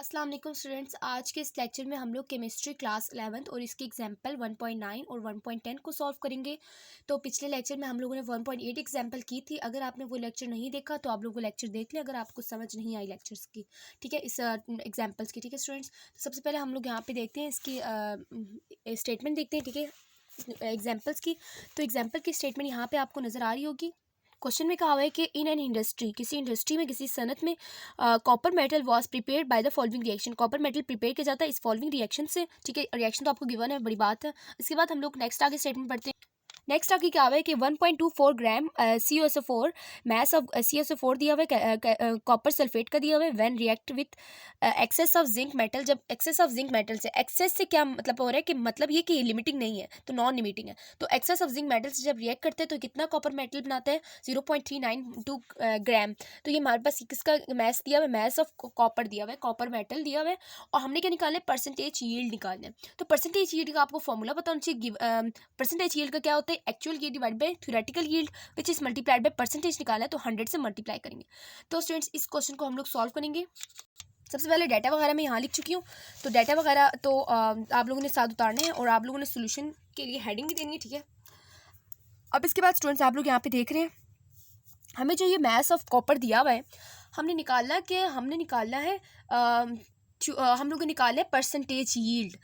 अस्सलाम वालेकुम स्टूडेंट्स। आज के इस लेक्चर में हम लोग केमिस्ट्री क्लास 11th और इसकी एग्जाम्पल 1.9 और 1.10 को सॉल्व करेंगे। तो पिछले लेक्चर में हम लोगों ने 1.8 एग्जाम्पल की थी। अगर आपने वो लेक्चर नहीं देखा तो आप लोग वो लेक्चर देख लें अगर आपको समझ नहीं आई लेक्चर्स की, ठीक है, इस एग्जाम्पल्स की। ठीक है स्टूडेंट्स, तो सबसे पहले हम लोग यहाँ पे देखते हैं इसकी स्टेटमेंट देखते हैं, ठीक है, एग्जाम्पल्स की। तो एग्जाम्पल की स्टेटमेंट यहाँ पे आपको नज़र आ रही होगी। क्वेश्चन में कहा हुआ है कि इन एन इंडस्ट्री, किसी इंडस्ट्री में, किसी सनत में copper metal was prepared by the following reaction. Copper metal prepare किया जाता है इस फॉलोइंग रिएक्शन से, ठीक है। रिएक्शन तो आपको गिवन है, बड़ी बात है। इसके बाद हम लोग नेक्स्ट आगे स्टेटमेंट पढ़ते हैं। नेक्स्ट आगे क्या हुआ है कि 1.24 ग्राम CuSO4 मैस ऑफ CuSO4 दिया हुआ है, कॉपर सल्फेट का दिया हुआ है। When react with access of zinc metal, जब एक्सेस ऑफ जिंक मेटल से, एक्सेस से क्या मतलब हो रहा है कि मतलब ये कि लिमिटिंग नहीं है तो नॉन लिमिटिंग है। तो एक्सेस ऑफ जिंक मेटल से जब रिएक्ट करते हैं तो कितना कॉपर मेटल बनाते हैं, 0.392 ग्राम। तो ये हमारे पास किसका मैस दिया हुआ है, मैस ऑफ कॉपर दिया हुआ है, कॉपर मेटल दिया हुआ है। और हमने क्या निकालना है, परसेंटेज यील्ड निकालना है। तो परसेंटेज यील्ड का आपको फॉर्मूला पता होना चाहिए। परसेंटेज यील्ड का क्या होता है, actual yield divide by theoretical yield which is multiplied by percentage निकालना है, तो 100 से मल्टीप्लाई करेंगे। तो स्टूडेंट्स इस क्वेश्चन को हम लोग सॉल्व करेंगे। सबसे पहले डाटा वगैरह मैं यहाँ लिख चुकी हूँ। तो डाटा वगैरह तो आप लोगों ने साथ उतारना है और आप लोगों ने सोल्यूशन के लिए हेडिंग भी देनी है, ठीक है। अब इसके बाद स्टूडेंट्स आप लोग यहाँ पे देख रहे हैं, हमें जो ये मैस ऑफ कॉपर दिया हुआ है, हमने निकालना है हम लोगों ने निकालना है परसेंटेज यील्ड।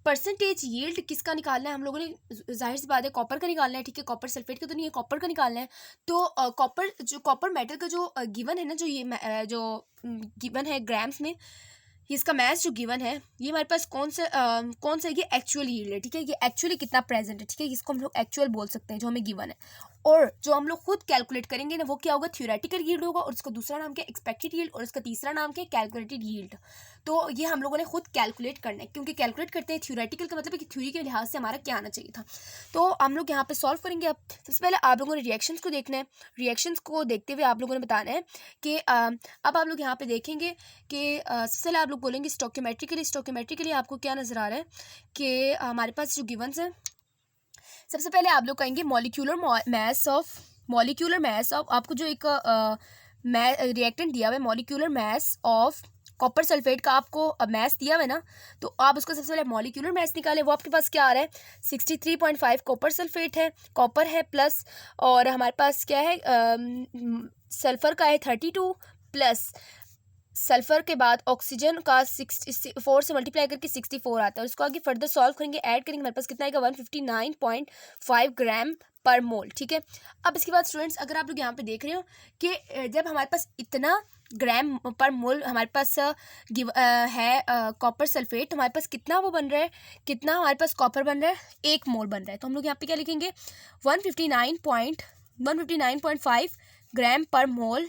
परसेंटेज यील्ड किसका निकालना है हम लोगों ने, जाहिर सी बात है कॉपर का निकालना है, ठीक है। कॉपर सल्फेट का तो नहीं है, कॉपर का निकालना है। तो कॉपर मेटल का जो गिवन है ना, जो गिवन है ग्राम्स में, इसका मैथ जो गिवन है ये हमारे पास कौन सा ये एक्चुअल यील्ड है, ठीक है। ये एक्चुअली कितना प्रेजेंट है, ठीक है, इसको हम लोग एक्चुअल बोल सकते हैं जो हमें गिवन है। और जो हम लोग खुद कैलकुलेट करेंगे ना वो क्या होगा, थ्योरेटिकल यील्ड होगा। और उसका दूसरा नाम क्या, एक्सपेक्टेड यील्ड। और उसका तीसरा नाम क्या, कैलकुलेटेड यील्ड। तो ये हम लोगों ने खुद कैलकुलेट करना है, क्योंकि कैलकुलेट करते हैं थ्योरेटिकल का मतलब है कि थ्योरी के लिहाज से हमारा क्या आना चाहिए था। तो हम लोग यहाँ पे सॉल्व करेंगे। अब सबसे पहले आप लोगों ने रिएक्शंस को देखना है। रिएक्शंस को देखते हुए आप लोगों ने बताना है कि अब आप लोग यहाँ पे देखेंगे कि सबसे पहले आप लोग बोलेंगे स्टोकियोमेट्रिकली आपको क्या नज़र आ रहा है कि हमारे पास जो गिवन्स हैं, सबसे पहले आप लोग कहेंगे मॉलिक्यूलर मैस ऑफ आपको जो एक रिएक्टेंट दिया हुआ है, molecular mass of copper sulphate का आपको मैस दिया हुआ है ना, तो आप उसका सबसे पहले मॉलिक्यूलर मैस निकालें। वो आपके पास क्या आ रहा है, 63.5 कॉपर सल्फेट है, कॉपर है प्लस, और हमारे पास क्या है, सल्फर का है 32 प्लस, सल्फर के बाद ऑक्सीजन का 64 से मल्टीप्लाई करके 64 आता है। और उसको आगे फर्दर सॉल्व करेंगे, ऐड करेंगे, हमारे पास कितना आएगा, 159.5 ग्राम पर मोल, ठीक है। अब इसके बाद स्टूडेंट्स अगर आप लोग यहाँ पे देख रहे हो कि जब हमारे पास इतना ग्राम पर मोल हमारे पास है कॉपर सल्फेट, तो हमारे पास कितना वो बन रहा है, कितना हमारे पास कॉपर बन रहा है, 1 मोल बन रहा है। तो हम लोग यहाँ पे क्या लिखेंगे, 159.5 ग्राम पर mole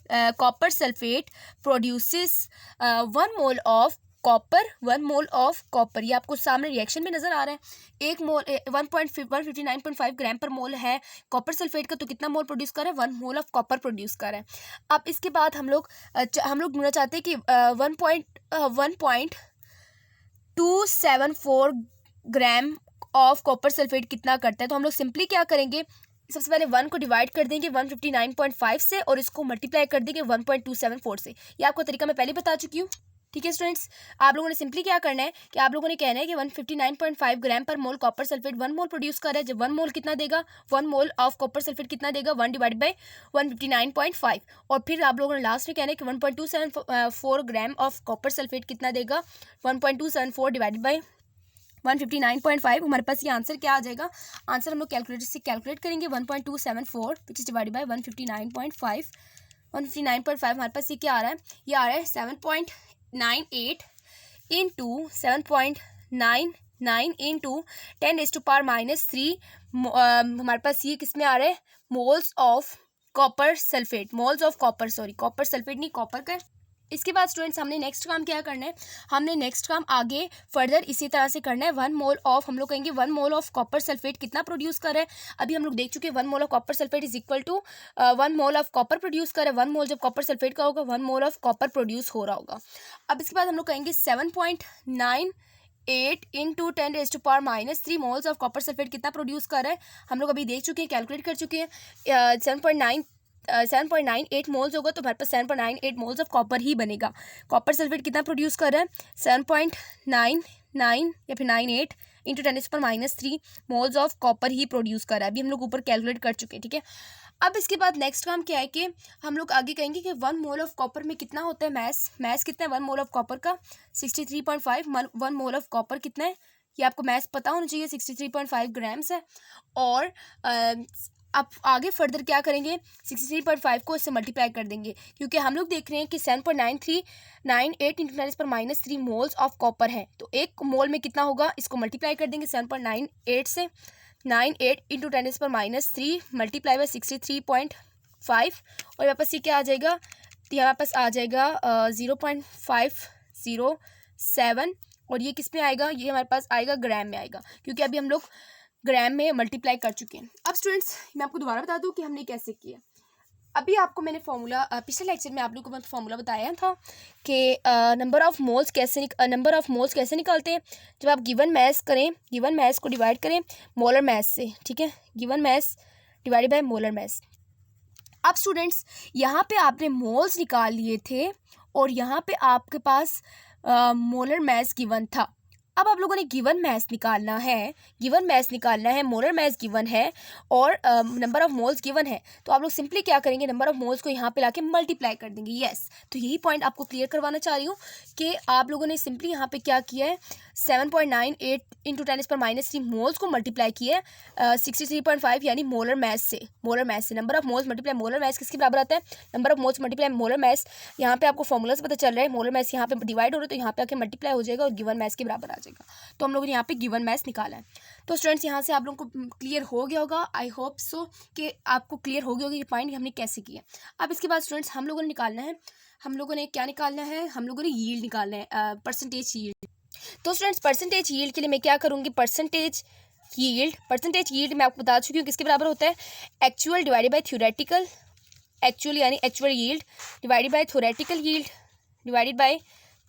copper sulphate produces 1 mole of copper. ये आपको सामने रिएक्शन में नजर आ रहा है। 159.5 ग्राम पर मोल है कॉपर सल्फेट का, तो कितना मोल प्रोड्यूस कर रहा है, 1 मोल ऑफ कॉपर प्रोड्यूस कर रहा है। अब इसके बाद हम लोग ढूंढना चाहते हैं कि 1.274 ग्राम ऑफ कॉपर सल्फेट कितना करता है। तो हम लोग सिंपली क्या करेंगे, सबसे पहले 1 को डिवाइड कर देंगे 159.5 से और इसको मल्टीप्लाई कर देंगे 1.274 से। ये आपको तरीका मैं पहले बता चुकी हूँ, ठीक है स्टूडेंट्स। आप लोगों ने सिंपली क्या करना है कि आप लोगों ने कहना है कि 159.5 ग्राम पर मोल कॉपर सल्फेट 1 मोल प्रोड्यूस कर रहा है। जब 1 मोल कितना देगा, 1 मोल ऑफ कॉपर सल्फेट कितना देगा, 1 डिवाइड बाई 159.5। और फिर आप लोगों ने लास्ट में कहना है कि 1.274 ग्राम ऑफ कॉपर सल्फेट कितना देगा, 1.274 डिवाइड बाई 159.5। हमारे पास ये आंसर क्या आ जाएगा, आंसर हम लोग कैलकुलेटर से कैलकुलेट करेंगे, 1.274 विच इज डिवाइडेड बाय 159.5। 159.5 हमारे पास ये क्या आ रहा है, ये आ रहा है 7.98 इंटू 7.99 इंटू 10⁻³ हमारे पास ये किस में आ रहा है, moles of copper sulphate, copper sulphate नहीं, कॉपर का। इसके बाद स्टूडेंट्स हमने नेक्स्ट काम क्या करना है, हमने नेक्स्ट काम आगे फर्दर इसी तरह से करना है। 1 मोल ऑफ, हम लोग कहेंगे 1 मोल ऑफ कॉपर सल्फेट कितना प्रोड्यूस कर रहा है, अभी हम लोग देख चुके हैं 1 mole of copper sulphate is equal to 1 mole of copper produce कर रहा है। 1 मोल जब कॉपर सल्फेट का होगा 1 मोल ऑफ कॉपर प्रोड्यूस हो रहा होगा। अब इसके बाद हम लोग कहेंगे 7.98 into 10⁻³ moles of copper sulphate कितना प्रोड्यूस कर रहा है, हम लोग अभी देख चुके हैं, कैलकुलेट कर चुके हैं। 7.98 मोल्स होगा तो हमारे पास 7.98 मोल्स ऑफ कॉपर ही बनेगा। कॉपर सल्फेट कितना प्रोड्यूस कर रहा है? 7.99 या फिर 98 into 10⁻³ moles of copper he produce कर रहा है। अभी हम लोग ऊपर कैलकुलेट कर चुके हैं, ठीक है। अब इसके बाद नेक्स्ट काम क्या है कि हम लोग आगे कहेंगे कि 1 मोल ऑफ कॉपर में कितना होता है मैस कितना है 1 मोल ऑफ कॉपर का? 63.5। 1 मोल ऑफ कॉपर कितना है ये आपको मैथ्स पता होना चाहिए, 63.5 ग्राम्स है। और अब आगे फर्दर क्या करेंगे, 63.5 को इससे मल्टीप्लाई कर देंगे, क्योंकि हम लोग देख रहे हैं कि 7.9398 इंटू 10⁻³ मोल्स ऑफ कॉपर है। तो एक मोल में कितना होगा, इसको मल्टीप्लाई कर देंगे 7.98 से, 98 इंटू 10⁻³ मल्टीप्लाई बाय 63.5 और यहाँ पास ये क्या आ जाएगा, यहाँ पास आ जाएगा 0.507 और ये किस में आएगा, ये हमारे पास आएगा ग्राम में आएगा, क्योंकि अभी हम लोग ग्राम में मल्टीप्लाई कर चुके हैं। अब स्टूडेंट्स मैं आपको दोबारा बता दूं कि हमने कैसे किया। अभी आपको मैंने फॉर्मूला पिछले लेक्चर में आप लोगों को मैं फॉर्मूला बताया था कि नंबर ऑफ मोल्स कैसे निकालते हैं। जब आप गिवन मैस करें, गिवन मैस को डिवाइड करें मोलर मैस से, ठीक है, given mess divided by molar mass. अब स्टूडेंट्स यहाँ पे आपने मोल्स निकाल लिए थे और यहाँ पे आपके पास मोलर मैस गिवन था। अब आप लोगों ने गिवन मैस निकालना है, मोलर मैस गिवन है और नंबर ऑफ मोल्स गिवन है, तो आप लोग सिंपली क्या करेंगे, नंबर ऑफ मोल्स को यहाँ पे लाके मल्टीप्लाई कर देंगे। यस, तो यही पॉइंट आपको क्लियर करवाना चाह रही हूँ कि आप लोगों ने सिंपली यहाँ पे क्या किया है, 7.98 इंटू 10⁻³ मोल्स को मल्टीप्लाई किया है 63.5 यानी मोलर मैस से। Number of moles multiply molar mass किसके बराबर आता है, number of moles multiply molar mass. यहाँ पे आपको फॉर्मूला से पता चल रहा है, मोलर मैस यहाँ पे डिवाइड हो रहा है तो यहाँ पे आके मल्टीप्लाई हो जाएगा और गिवन मैस के बराबर आ जाएगा। तो हम लोगों ने यहाँ पे गिवन मैस निकाला है। तो स्टूडेंट्स यहाँ से आप लोगों को क्लियर हो गया होगा, आई होप सो कि आपको क्लियर हो गया होगा ये पॉइंट हमने कैसे किया। अब इसके बाद स्टूडेंट्स हम लोगों ने निकालना है, हम लोगों ने क्या निकालना है, हम लोगों ने यील्ड निकालना है, परसेंटेज यील्ड। तो स्टूडेंट्स परसेंटेज यील्ड के लिए मैं क्या करूँगी, परसेंटेज यील्ड मैं आपको बता चुकी हूँ किसके बराबर होता है, actual divided by theoretical, actual यानी actual yield divided by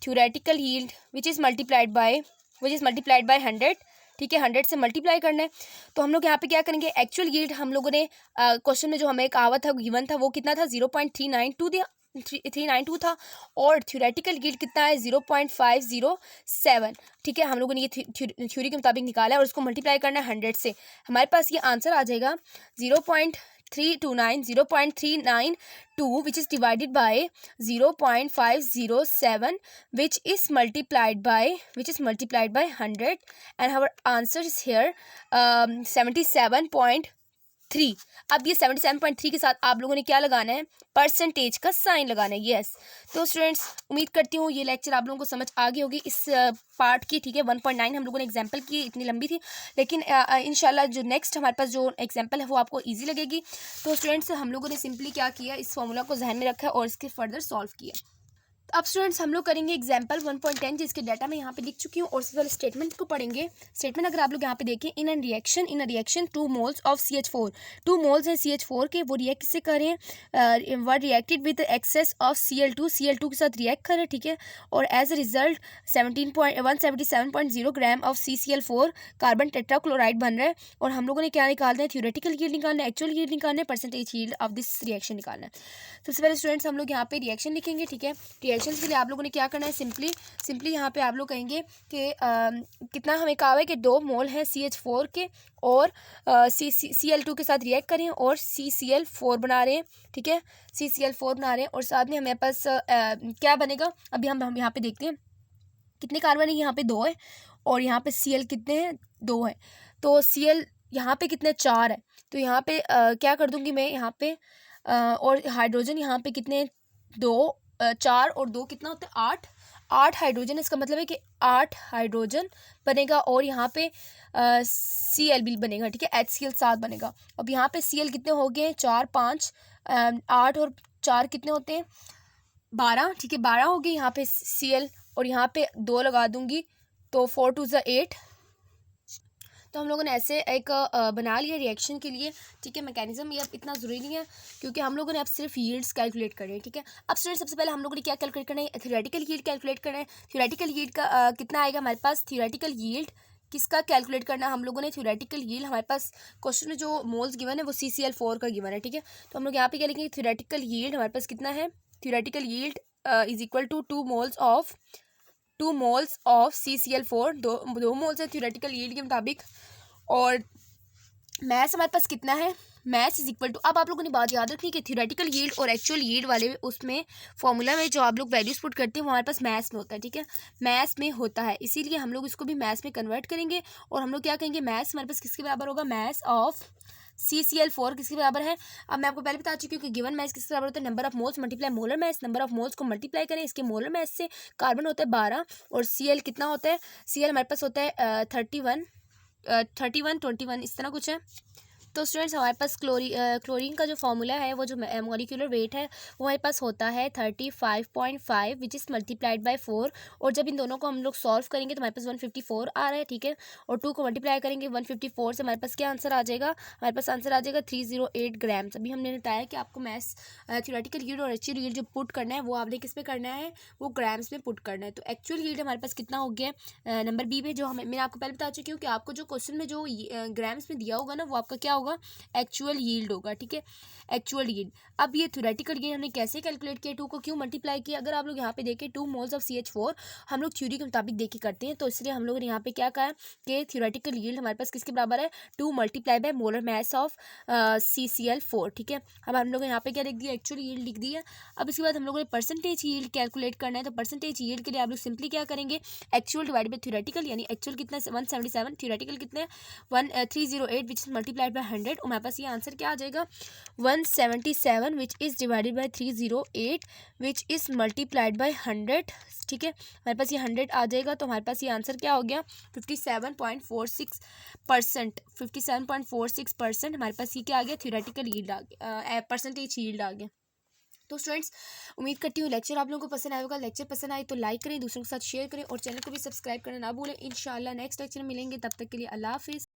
theoretical yield which is multiplied by 100, ठीक है, 100 से मल्टीप्लाई करना है। तो हम लोग यहाँ पे क्या करेंगे, एक्चुअल यील्ड हम लोगों ने क्वेश्चन में जो हमें कहा था गिवन था वो कितना था 0.392 था और थ्योरेटिकल यील्ड कितना है 0.507, ठीक है। हम लोगों ने ये थ्योरी के मुताबिक निकाला है और उसको मल्टीप्लाई करना है 100 से, हमारे पास ये आंसर आ जाएगा 0.392 which is divided by 0.507 which is multiplied by 100 and our answer is here 77.3। अब ये 77.3 के साथ आप लोगों ने क्या लगाना है, परसेंटेज का साइन लगाना है। यस, तो स्टूडेंट्स उम्मीद करती हूँ ये लेक्चर आप लोगों को समझ आ गई होगी इस पार्ट की, ठीक है। 1.9 हम लोगों ने एग्जाम्पल की, इतनी लंबी थी, लेकिन इंशाल्लाह जो नेक्स्ट हमारे पास जो एग्जाम्पल है वो आपको ईजी लगेगी। तो स्टूडेंट्स हम लोगों ने सिंपली क्या किया, इस फॉर्मूला को जहन में रखा है और इसके फर्दर सॉल्व किया। अब स्टूडेंट्स हम लोग करेंगे एग्जाम्पल 1.10 जिसके डाटा मैं यहाँ पे लिख चुकी हूँ और उससे पहले स्टेटमेंट को पढ़ेंगे। स्टेटमेंट अगर आप लोग यहाँ पे देखें, in a reaction 2 moles of CH4, 2 moles हैं CH4 के, वो रिएक्ट किससे कर रहे हैं, were reacted with excess of Cl2 के साथ रिएक्ट कर रहे हैं, ठीक है। और as a result 177.0 gram of CCl4 carbon tetrachloride बन रहा है। और हम लोगों ने क्या निकालना है, थ्योरेटिकल यील्ड निकालना है, एक्चुअल यील्ड निकालना है, percentage yield of this reaction निकालना है। सबसे पहले स्टूडेंट्स हम लोग यहाँ पे रिएक्शन लिखेंगे, ठीक है। रिएक्शन के लिए आप लोगों ने क्या करना है, सिंपली यहाँ पे आप लोग कहेंगे कि कितना हमें कहा है कि 2 मोल हैं CH4 के और Cl2 के साथ रिएक्ट करें और CCl4 बना रहे हैं, ठीक है, CCl4 बना रहे हैं। और साथ में हमारे पास क्या बनेगा, अभी हम यहाँ पे देखते हैं कितने कार्बन है, यहाँ पे 2 है और यहाँ पे Cl कितने हैं, 2 है। तो Cl यहाँ पे कितने, 4 है। तो यहाँ पे क्या कर दूँगी मैं, यहाँ पे और हाइड्रोजन यहाँ पे कितने, 2, 4 और 2 कितना होता है, 8 हाइड्रोजन। इसका मतलब है कि 8 हाइड्रोजन बनेगा और यहाँ पे Cl भी बनेगा, ठीक है, HCl 7 बनेगा। अब यहाँ पे Cl कितने हो गए, 4, 5, 8 और 4 कितने होते हैं, 12, ठीक है, 12 हो गए यहाँ पे Cl और यहाँ पे 2 लगा दूंगी तो 4 2 ज़ा 8। तो हम लोगों ने ऐसे एक बना लिया रिएक्शन के लिए, ठीक है। मैकेनिज्म ये अब इतना ज़रूरी नहीं है क्योंकि हम लोगों ने अब सिर्फ यील्ड्स कैलकुलेट करनी है, ठीक है। अब स्टूडेंट सबसे पहले हम लोगों ने क्या कैलकुलेट करना है, थ्योरेटिकल यील्ड कैलकुलेट करना है। थ्योरेटिकल यील्ड का कितना आएगा हमारे पास, थ्योरेटिकल यील्ड किसका कैलकुलेट करना हम लोगों ने, थ्योरेटिकल यील्ड। हमारे पास क्वेश्चन में जो मोल्स गिवन है वो CCl4 का गिवन है, ठीक है। तो हम लोग यहाँ पे क्या लिखेंगे, थ्योरेटिकल यील्ड हमारे पास कितना है, theoretical yield is equal to 2 moles of CCl4, दो मोल्स है थ्योरेटिकल यील्ड के मुताबिक। और मैथ्स हमारे पास कितना है, मैथ्स इज इक्वल टू, अब आप लोगों ने बात याद रखनी कि थ्योरेटिकल यील्ड और एक्चुअल यील्ड वाले उसमें फॉर्मूला में जो आप लोग वैल्यूज पुट करते हैं वो हमारे पास मैथ्स में होता है, ठीक है, मैथ्स में होता है, इसीलिए हम लोग इसको भी मैथ्स में कन्वर्ट करेंगे। और हम लोग क्या कहेंगे, मैथ्स हमारे पास किसके बराबर होगा, मैथ्स ऑफ CCl4 किसके बराबर है। अब मैं आपको पहले बता चुकी हूँ कि गिवन मैथ्स किसके बराबर होता है, number of moles multiply molar maths, number of moles को मल्टीप्लाई करें इसके मोलर मैथ्स से, कार्बन होता है 12 और Cl कितना होता है, Cl हमारे पास होता है 31 21 इस तरह कुछ है। तो स्टूडेंट्स हमारे पास क्लोरीन का जो फॉर्मूला है वो जो मॉलिक्यूलर वेट है वो हमारे पास होता है 35.5 विच इज़ मल्टीप्लाइड बाय 4। और जब इन दोनों को हम लोग सॉल्व करेंगे तो हमारे पास 154 आ रहा है, ठीक है। और 2 को मल्टीप्लाई करेंगे 154 से, हमारे पास क्या आंसर आ जाएगा, हमारे पास आंसर आ जाएगा 308 ग्राम्स। अभी हमने बताया कि आपको मैथ्स थ्योरेटिकल यील्ड और एक्चुअल यील्ड जो पुट करना है वो आपने किस पे करना है, वो ग्राम्स में पुट करना है। तो एक्चुअल यील्ड हमारे पास कितना हो गया, नंबर बी पे, जो हमें मैंने आपको पहले बता चुकी हूँ कि आपको जो क्वेश्चन में जो ग्राम्स में दिया होगा ना वो आपका क्या होगा, एक्चुअल यील्ड होगा, ठीक है, एक्चुअल यील्ड। अब ये थ्योरेटिकल यील्ड हमने कैसे कैलकुलेट किया, 2 को क्यों मल्टीप्लाई किया, अगर आप लोग यहाँ पे देखें 2 मोल्स ऑफ CH4 हम लोग थ्योरी के मुताबिक देखे करते हैं, तो इसलिए हम लोगों ने यहाँ पे क्या कहा कि थ्योरेटिकल यील्ड हमारे पास किसके बराबर है, 2 multiply by molar mass of CCl4, ठीक है। अब हम लोग यहाँ पे क्या लिख दिया, एक्चुअल यील्ड लिख दिया। अब इसके बाद हम लोगों ने परसेंटेज यील्ड कैलकुलेट करना है, तो परसेंटेज यील्ड के लिए आप लोग सिंपली क्या करेंगे, एक्चुअल डिवाइड बाय थ्योरेटिकल, यानी एक्चुअल कितना है 177, थ्योरेटिकल कितने 308 विच इज मल्टीप्लाइड बाय 100। और हमारे पास ये आंसर क्या आ जाएगा 177 which is divided by 308 which is multiplied by 100, ठीक है। हमारे पास ये 100 आ जाएगा, तो हमारे पास ये आंसर क्या हो गया 57.46%, 57.46% हमारे पास ये क्या आ गया, थ्योरेटिकल यील्ड आ गया, परसेंटेज यील्ड आ गया। तो स्टूडेंट्स उम्मीद करती हूँ लेक्चर आप लोगों को पसंद आया होगा। लेक्चर पसंद आए तो लाइक करें, दूसरों के साथ शेयर करें और चैनल को भी सब्सक्राइब करना ना भूलें। इंशाल्लाह नेक्स्ट लेक्चर में मिलेंगे, तब तक के लिए अल्लाह हाफिज़।